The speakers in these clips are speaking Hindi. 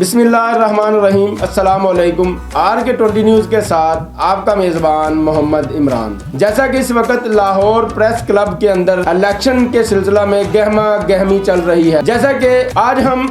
बिस्मिल्लाहिर्रहमानिर्रहीम। अस्सलाम वालेकुम। RK20 न्यूज़ के साथ आपका मेज़बान मोहम्मद इमरान। जैसा कि इस वक्त लाहौर प्रेस क्लब के अंदर इलेक्शन के सिलसिला में गहमा गहमी चल रही है। जैसा कि आज हम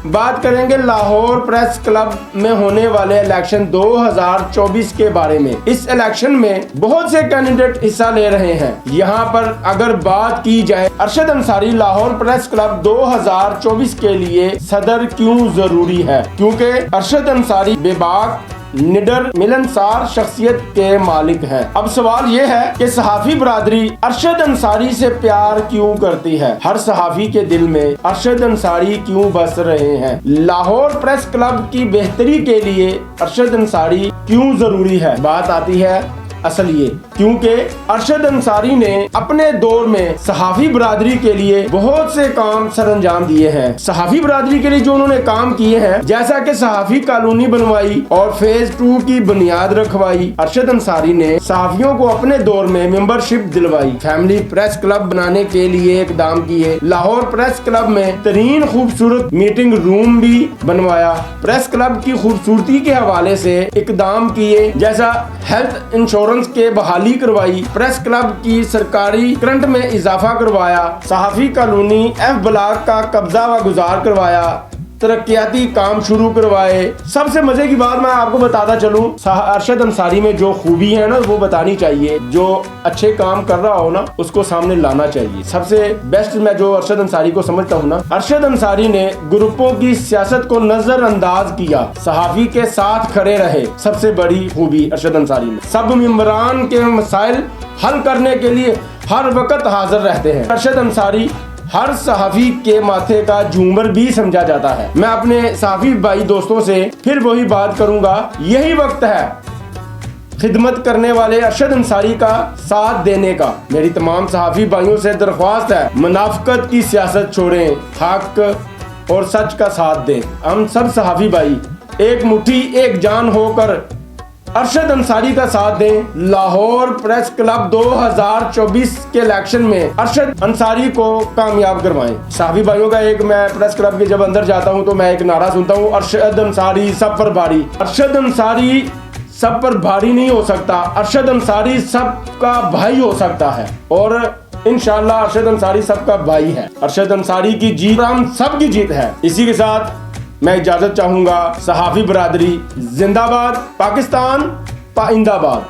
बात करेंगे लाहौर प्रेस क्लब में होने वाले इलेक्शन 2024 के बारे में। इस इलेक्शन में बहुत से कैंडिडेट हिस्सा ले रहे हैं। यहाँ पर अगर बात की जाए अरशद अंसारी लाहौर प्रेस क्लब 2024 के लिए सदर क्यों जरूरी है, क्योंकि अरशद अंसारी बेबाक निडर मिलनसार शख्सियत के मालिक हैं। अब सवाल ये है कि सहाफी बरादरी अरशद अंसारी से प्यार क्यों करती है? हर सहाफी के दिल में अरशद अंसारी क्यों बस रहे हैं? लाहौर प्रेस क्लब की बेहतरी के लिए अरशद अंसारी क्यों जरूरी है? बात आती है असल ये, क्योंकि अरशद अंसारी ने अपने दौर में सहाफी बरादरी के लिए बहुत से काम सरअंजाम दिए हैं। सहाफी बरादरी के लिए जो उन्होंने काम किए हैं, जैसा कि सहाफी कॉलोनी बनवाई और फेज 2 की बुनियाद रखवाई। अरशद अंसारी ने सहाफियों को अपने दौर में मेंबरशिप दिलवाई, फैमिली प्रेस क्लब बनाने के लिए इकदाम किए। लाहौर प्रेस क्लब में तरीन खूबसूरत मीटिंग रूम भी बनवाया। प्रेस क्लब की खूबसूरती के हवाले से इकदाम किए, जैसा हेल्थ इंश्योरेंस के बहाली करवाई, प्रेस क्लब की सरकारी करंट में इजाफा करवाया, सहाफी कॉलोनी F ब्लॉक का कब्जा व गुजार करवाया, तरक्याती काम शुरू करवाए। सबसे मजे की बात मैं आपको बताता चलूं, अरशद अंसारी में जो खूबी है ना वो बतानी चाहिए। जो अच्छे काम कर रहा हो ना उसको सामने लाना चाहिए। सबसे बेस्ट मैं जो अरशद अंसारी को समझता हूँ ना, अरशद अंसारी ने ग्रुपों की सियासत को नजरअंदाज किया, सहाफी के साथ खड़े रहे। सबसे बड़ी खूबी अरशद अंसारी ने सब मेंबरान के मसाइल हल करने के लिए हर वक्त हाजिर रहते हैं। अरशद अंसारी हर सहाफी के माथे का झूमर भी समझा जाता है। मैं अपने सहाफी भाई दोस्तों से फिर वही बात करूंगा, यही वक्त है खिदमत करने वाले अरशद अंसारी का साथ देने का। मेरी तमाम सहाफी भाइयों से दरख्वास्त है, मुनाफिकत की सियासत छोड़ें, हक और सच का साथ दें। हम सब सहाफी भाई एक मुट्ठी एक जान होकर अरशद अंसारी का साथ दें। लाहौर प्रेस क्लब 2024 के इलेक्शन में अरशद अंसारी को कामयाब करवाएं। सहाफी भाइयों का एक, मैं प्रेस क्लब के जब अंदर जाता हूं तो मैं एक नारा सुनता हूं, अरशद अंसारी सब पर भारी। अरशद अंसारी सब पर भारी नहीं हो सकता, अरशद अंसारी सबका भाई हो सकता है और इंशाअल्लाह अरशद अंसारी सबका भाई है। अरशद अंसारी की जीत हम सब की जीत है। इसी के साथ मैं इजाजत चाहूंगा। सहाफी बरादरी जिंदाबाद, पाकिस्तान पाइंदाबाद।